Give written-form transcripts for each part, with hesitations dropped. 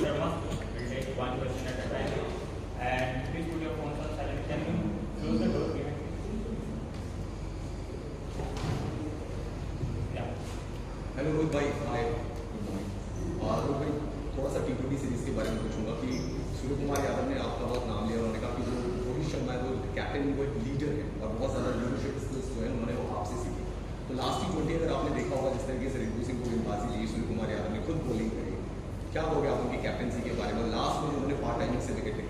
Sharma. We'll take one question at a time. And please put your phones on silent. Can you close the door behind you? Yeah. Hello Rohit भाई, हाय, good morning. Rohit भाई, थोड़ा सा T20 series के बारे में पूछूंगा कि सूर्य कुमार यादव ने आपका बहुत नाम लिया। उन्होंने कहा कि जो रोहित शर्मा है वो कैप्टन, वो एक लीडर है और बहुत ज़्यादा लीडरशिप स्किल्स जो है उन्होंने वो आपसे सीखी। तो लास्ट T20 अगर आपने देखा होगा जिस तरीके से रिंकू सिंह को गेंदबाजी ली, सूर्य कुमार यादव ने खुद बॉलिंग करी, क्या कहोगे आप उनकी कैप्टनसी के बारे में? लास्ट में उन्होंने पार्ट टाइमिंग से विकेट लिया।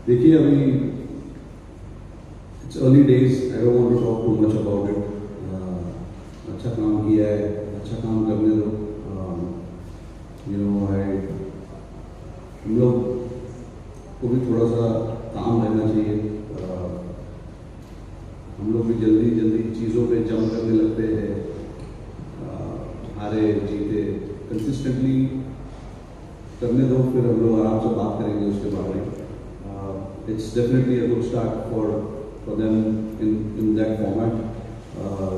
देखिए, अभी it's early days, I don't want to talk too much about it. अच्छा काम किया है, अच्छा काम करने दो। हम लोग को भी थोड़ा सा काम रहना चाहिए। हम लोग भी जल्दी जल्दी चीज़ों पे जंप करने लगते हैं। हारे जीते कंसिस्टेंटली करने दो, फिर हम लोग आराम से बात करेंगे उसके बारे में। It's definitely a good start for them in that format.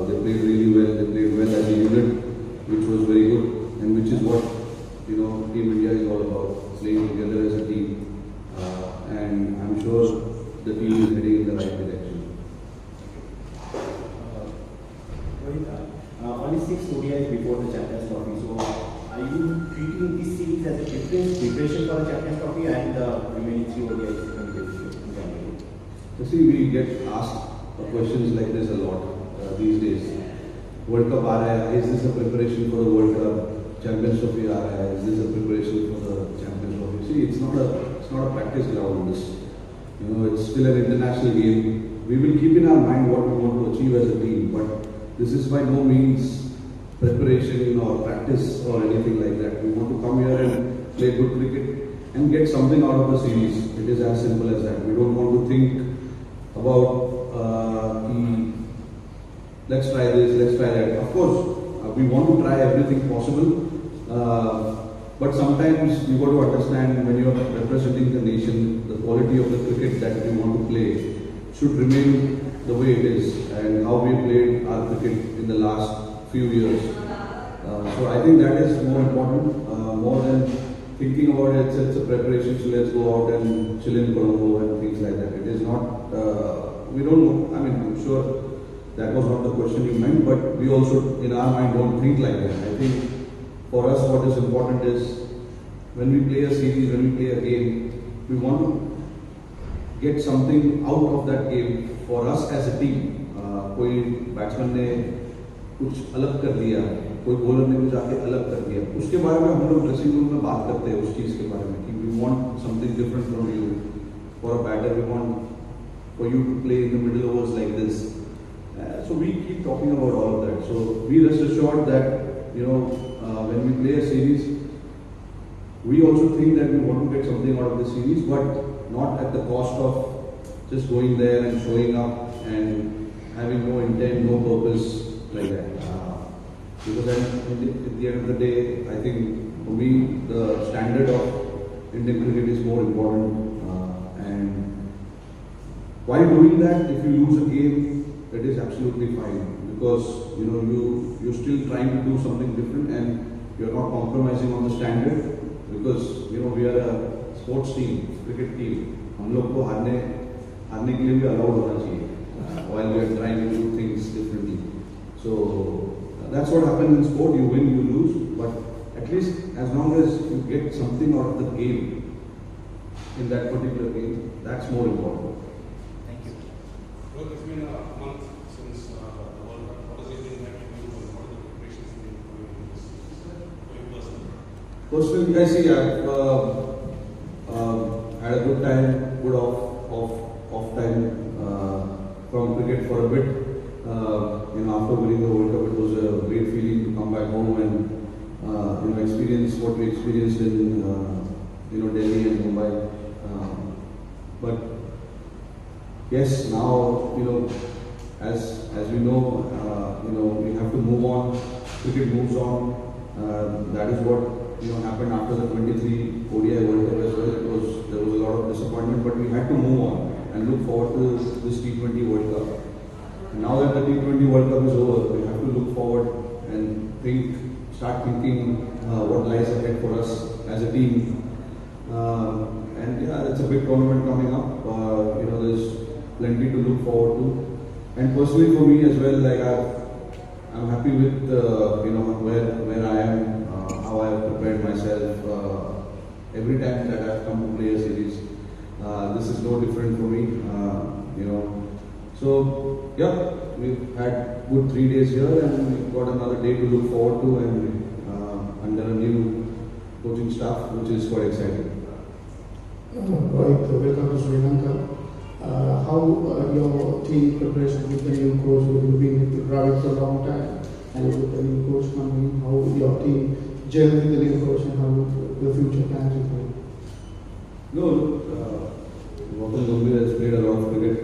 They played really well. They played well as a unit, which was very good, and which is what Team India is all about, playing together as a team. And I'm sure the team is heading in the right direction. Only 6 ODIs before the Champions Trophy. So, are you treating this series as a different preparation for the Champions Trophy and the remaining 3 ODIs? See, we get asked questions like this a lot these days. World Cup आ रहा है, is this a preparation for the World Cup? Champions Trophy आ रहा है, is this a preparation for the Champions Trophy? See, it's not a practice ground. It's still an international game. We will keep in our mind what we want to achieve as a team, but this is by no means preparation or practice or anything like that. We want to come here and play good cricket and get something out of the series. It is as simple as that. We don't want to think about let's try this, let's try that. Of course, we want to try everything possible, but sometimes you got to understand when you are representing the nation, the quality of the cricket that we want to play should remain the way it is and how we played our cricket in the last few years. So I think that is more important, more than thinking about it. It's a preparation, so let's go out and chill in Colombo and things like that. It is not, we don't know. I mean, I'm sure that was not the question you meant, but we also, in our mind, don't think like that. I think for us, what is important is when we play a series, when we play a game, we want to get something out of that game for us as a team. कोई batsman ने कुछ अलग कर दिया, कोई bowler ने कुछ आके अलग कर दिया, उसके बारे में हम लोग ड्रेसिंग रूम में बात करते हैं उस चीज़ के बारे में कि we want something different from you. For a batter we want for you to play in the middle overs like this. So we keep talking about all of that. So we rest assured that when we play a series, we also think that we want to get something out of the series, but not at the cost of just going there and showing up and having no intent, no purpose like that. Because then at the end of the day, I think for me the standard of Indian cricket is more important. And while doing that, if you lose a game, that is absolutely fine, because you're still trying to do something different and you're not compromising on the standard, because we are a sports team, cricket team. हम लोग को हारने के लिए भी allowed होना चाहिए while we are trying to do things differently. So that's what happens in sport. You win, you lose, but at least as long as you get something out of the game in that particular game, that's more important. Thank you. Well, it's been a month since the World Cup. What does it mean that you do and what are the preparations you need for this for you personally? Personally, I see I've had a good time, good off time from cricket for a bit. After winning the World Cup, it was a great feeling to come back home and experience what we experienced in Delhi and Mumbai. But yes, now as we know, we have to move on. Cricket moves on. That is what happened after the 23 ODI World Cup as well. There was a lot of disappointment, but we had to move on and look forward to this T20 World Cup. Now that the T20 World Cup is over, we have to look forward and start thinking what lies ahead for us as a team. And yeah, it's a big tournament coming up. There's plenty to look forward to. And personally for me as well, like I'm happy with where I am, how I have prepared myself. Every time that I've come to play a series, this is no different for me. So yeah, we've had good 3 days here, and we've got another day to look forward to, and under a new coaching staff, which is quite exciting. Rohit, welcome to Sri Lanka. How your team preparation with the new coach? You've been with Dravid for a long time, and with the new coach coming, how your team gel with the new coach and how the future plans with him? No, look, Gautam Gambhir has played a lot of cricket,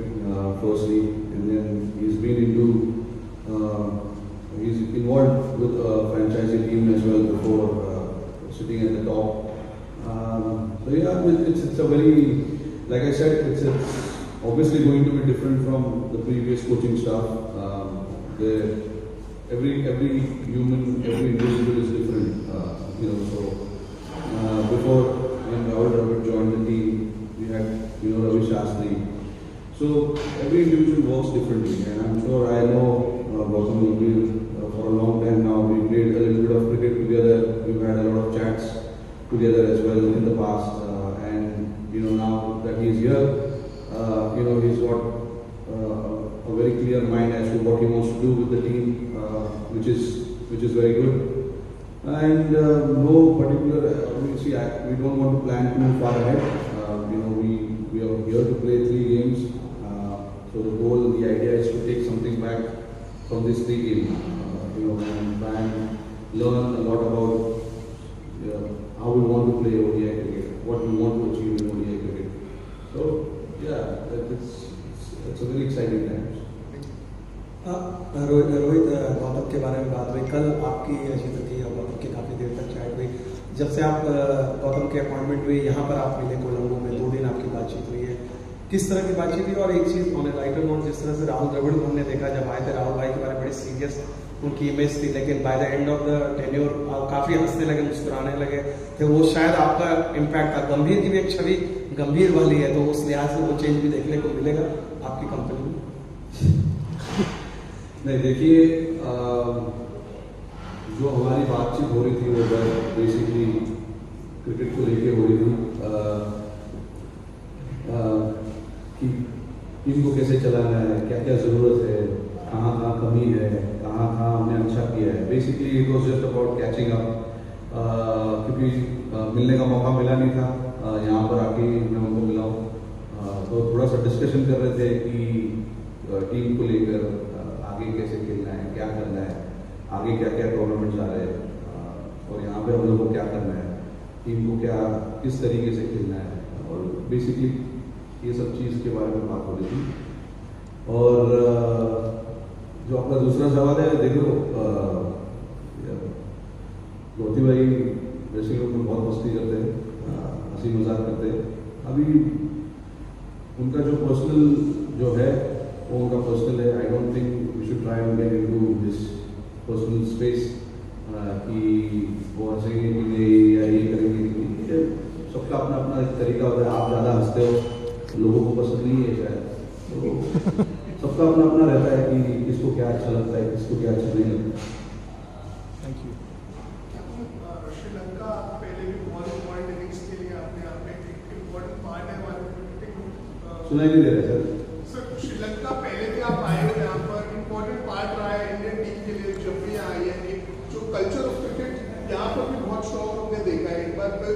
firstly, and then he's involved with a franchisee team as well before sitting at the top. So yeah, it's a very, like I said, it's obviously going to be different from the previous coaching staff. Every human, every individual is different. Before when Rahul Dravid joined the team, we had Ravi Shastri. So every individual works differently, and I'm sure I know Gautam Gambhir for a long time now. We played a little bit of cricket together. We've had a lot of chats together as well in the past, and now that he's here, he's got a very clear mind as to what he wants to do with the team, which is very good. And no particular, we don't want to plan too far ahead. We are here to play 3 games. So the idea is to take something back from this 3 games, and try and learn a lot about how we want to play ODI cricket, what we want to achieve in ODI cricket. So yeah, it's a very exciting time. Rohit Gautam के बारे में बात हुई, कल आपकी अजीत थी और गौतम की काफ़ी देर तक चैट हुई। जब से आप गौतम की अपॉइंटमेंट हुई, यहाँ पर आप मिले कोलंबो में, 2 दिन आपकी बातचीत हुई है, किस तरह की बातचीत हुई? और एक चीज़ ऑन ए लाइटर नोट, जिस तरह से राहुल द्रविड़ को हमने देखा जब आए थे, राहुल भाई के बारे में बड़ी सीरियस उनकी इमेज थी, लेकिन by the end of the tenure काफ़ी हंसने लगे, मुस्कुराने लगे थे। वो शायद आपका इम्पैक्ट था। गंभीर की भी एक छवि गंभीर वाली है, तो उस लिहाज से वो चेंज भी देखने को मिलेगा आपकी कंपनी में? नहीं, देखिए, जो हमारी बातचीत हो रही थी वो बेसिकली क्रिकेट को लेके हो रही थी, कि टीम को कैसे चलाना है, क्या क्या ज़रूरत है, कहाँ कमी है, कहाँ हमने अच्छा किया है। Basically it was just about catching up, क्योंकि मिलने का मौका मिला नहीं था, यहाँ पर आके मैं उनको मिला हूँ। तो थोड़ा सा डिस्कशन कर रहे थे कि टीम को लेकर आगे कैसे खेलना है, क्या करना है, आगे क्या क्या टूर्नामेंट्स आ रहे हैं, और यहाँ पे हम लोगों को क्या करना है, टीम को किस तरीके से खेलना है, और बेसिकली ये सब चीज़ के बारे में बात हो रही थी। और जो आपका दूसरा सवाल है, देखो, गौती भाई ड्रेसिंग रूम में बहुत मस्ती करते हैं, हंसी मजाक करते हैं। अभी उनका जो पर्सनल जो है वो उनका पर्सनल है। I don't think we should try and get into this personal space कि वो हंसेंगे कि नहीं या ये करेंगे। सबका अपना अपना एक तरीका होता है। आप ज़्यादा हंसते हो, लोगों को पसंद नहीं है शायद, तो सबका अपना अपना रहता है कि किसको क्या अच्छा लगता है, किसको क्या अच्छा नहीं लगता। Thank you. श्रीलंका पहले भी बहुत इम्पोर्टेंट इनिंग्स के लिए आपने यहाँ पे एक इम्पोर्टेंट पार्ट है हमारे क्रिकेट। सुनाई नहीं दे रहा सर। सर, श्रीलंका पहले भी आप आए हो यहाँ पर, इम्पोर्टेंट पार्ट रहा है इंडियन टीम के लिए जब भी यहाँ आई है। एक जो कल्चर ऑफ क्रिकेट यहाँ पर भी बहुत स्ट्रॉन्ग हमने देखा है। एक बार फिर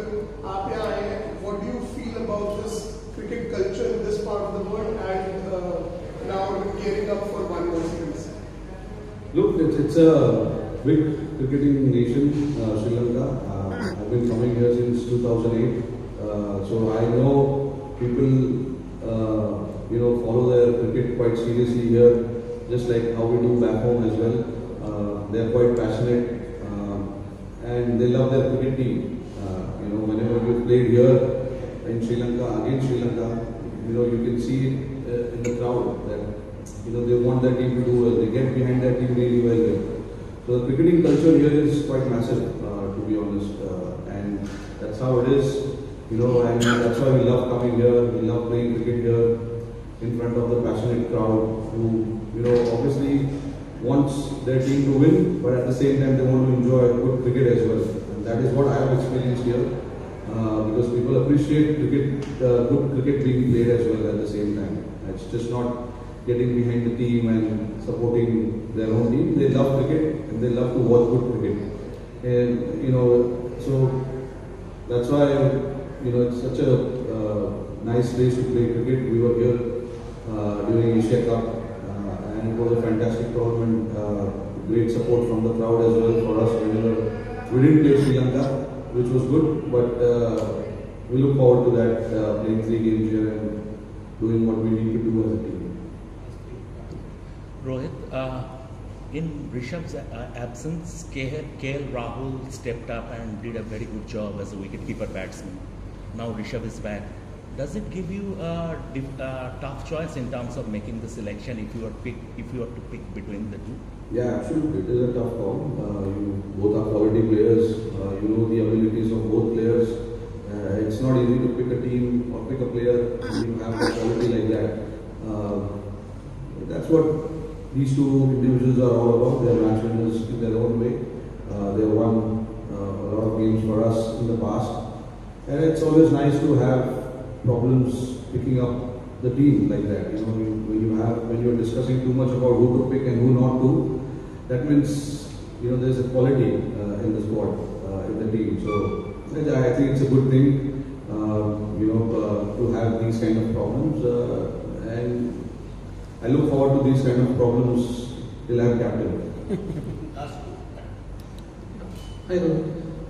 आप यहाँ आए हैं, what do you feel about this cricket culture in this part of the world, and now gearing up for one more series? Look, it's a big cricketing nation, Sri Lanka. I've been coming here since 2008, so I know people, follow their cricket quite seriously here, just like how we do back home as well. They're quite passionate, and they love their cricket team. Whenever we played here in Sri Lanka, against Sri Lanka, you can see it in the crowd that they want their team to do well. They get behind their team really well here. So the cricketing culture here is quite massive, to be honest, and that's how it is. And that's why we love coming here. We love playing cricket here in front of the passionate crowd who, obviously wants their team to win, but at the same time they want to enjoy good cricket as well. And that is what I have experienced here, because people appreciate cricket, good cricket being played as well at the same time. It's just not getting behind the team and supporting their own team. They love cricket and they love to watch good cricket. And, so that's why, it's such a nice place to play cricket. We were here during Asia Cup, and it was a fantastic tournament. Great support from the crowd as well for us whenever we didn't play Sri Lanka, which was good, but we look forward to that, playing 3 games here and doing what we need to do as a team. Rohit, in Rishabh's absence, KL Rahul stepped up and did a very good job as a wicketkeeper batsman. Now Rishabh is back. Does it give you a tough choice in terms of making the selection if you are to pick between the two? Yeah, absolutely. It is a tough call. You both are quality players. You know the abilities of both players. It's not easy to pick a team or pick a player when you have a quality like that. That's what these two individuals are all about. They are match winners in their own way. They have won a lot of games for us in the past. And it's always nice to have problems picking up the team like that. When you're discussing too much about who to pick and who not to, that means there's a quality in the squad, in the team. So I think it's a good thing, to have these kind of problems, and I look forward to these kind of problems till I'm captain. Hi,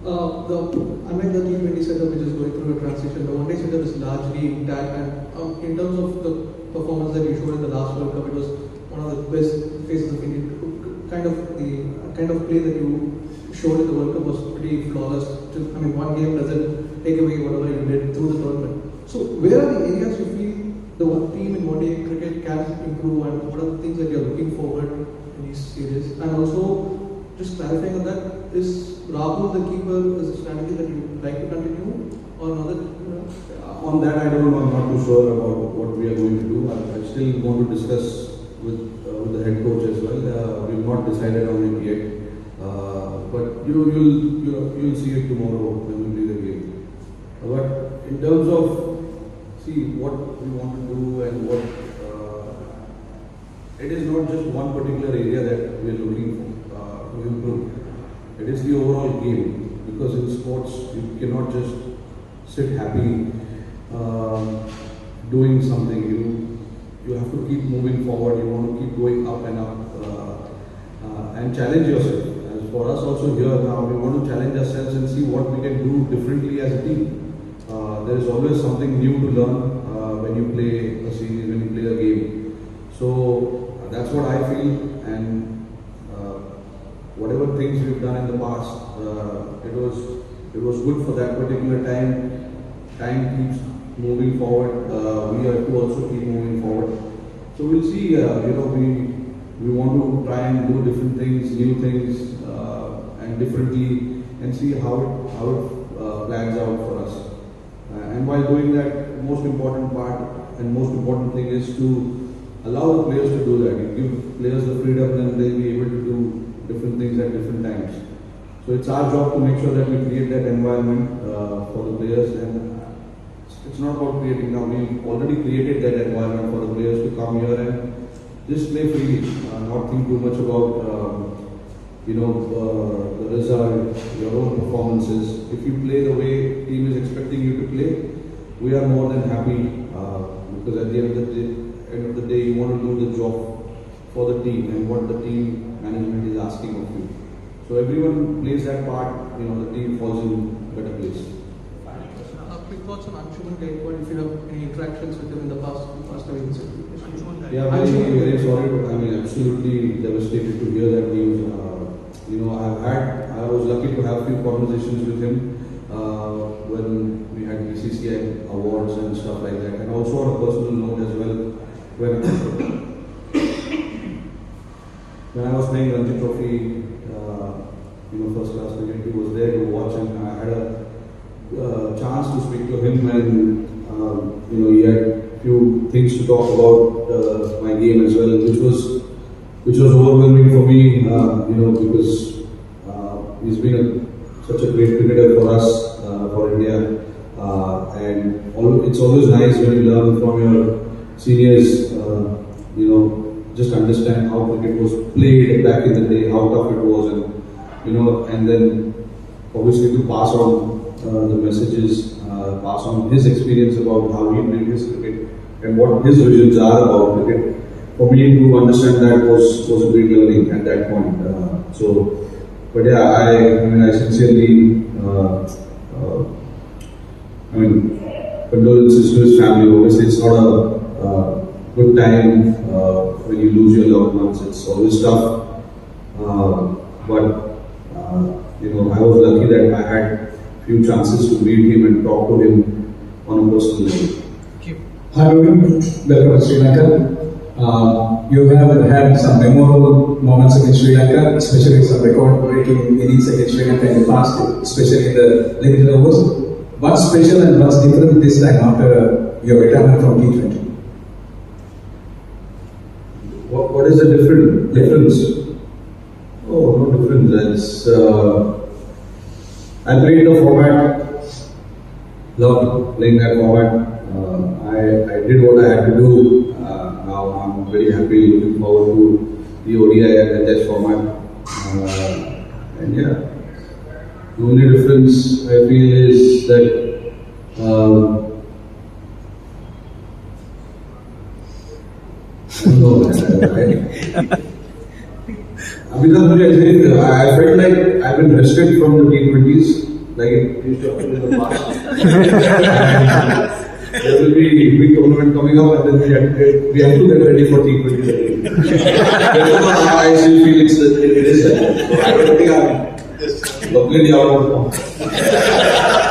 unlike the T20 setup which is going through a transition, the one-day setup is largely intact, and in terms of the performance that you showed in the last World Cup, it was one of the best phases of Indian. The kind of play that you showed in the World Cup was pretty flawless. One game doesn't take away whatever you did through the tournament. So where are the areas you feel the team in one-day cricket can improve, and what are the things that you're looking forward in these series? And also, just clarifying on that, is Rahul the keeper is a strategy that you would like to continue, or another? On that, I don't know. I'm not too sure about what we are going to do. I still want to discuss with the head coach as well. We've not decided on it yet, but you'll see it tomorrow when we play the game. But in terms of what we want to do and what it is not just one particular area that we are looking for to improve. It is the overall game, because in sports you cannot just sit happy doing something. You have to keep moving forward. You want to keep going up and up and challenge yourself. As for us also here now, we want to challenge ourselves and see what we can do differently as a team. There is always something new to learn when you play a series, when you play a game. So that's what I feel, and whatever things we've done in the past, it was good for that particular time. Time keeps moving forward. We have to also keep moving forward. So we'll see. We want to try and do different things, new things, and differently, and see how it plans out for us. And while doing that, most important part and most important thing is to allow the players to do that. You give players the freedom, then they'll be able to do different things at different times. So it's our job to make sure that we create that environment for the players, and it's not about creating now. We've already created that environment for the players to come here and just play freely, not think too much about the result, your own performances. If you play the way team is expecting you to play, we are more than happy, because at the end of the day, you want to do the job for the team and what the team management is asking of you. So everyone plays that part, the team falls in a better place. Quick thoughts on Anshuman Gaikwad, if you have any interactions with him in the past weeks. Yeah, very sorry, but absolutely devastated to hear that news. I was lucky to have a few conversations with him when we had BCCI awards and stuff like that, and also on a personal note as well. When when I was playing Ranji Trophy, first class cricket, he was there to watch, and I had a chance to speak to him, and he had few things to talk about my game as well, which was overwhelming for me, because he's been such a great cricketer for us, for India, and it's always nice when you learn from your seniors, just understand how cricket was played back in the day, how tough it was, and then obviously to pass on the messages, pass on his experience about how he played his cricket and what his visions are about cricket. For me to understand that was a great learning at that point. But yeah, I sincerely, condolences to his family. Obviously, it's not a good time when you lose your loved ones. It's always tough. But I was lucky that I had few chances to meet him and talk to him on a personal level. Hi, Rohit. Welcome to Sri Lanka. You have had some memorable moments against Sri Lanka, especially some record-breaking innings against Sri Lanka in the past, especially in the limited overs. What's special and what's different this time after your retirement from T20? What is the difference? Oh, no difference. I played the format, loved playing that format. I did what I had to do. Now I'm very happy, looking forward to the ODI and the Test format. And yeah, the only difference I feel is that I don't know. Because I felt like I've been rested from the T20s, like it used to happen in the past. There will be a big tournament coming up, and then we have to get ready for T20s again. I still feel it is like that. So I don't think I'm completely out of form.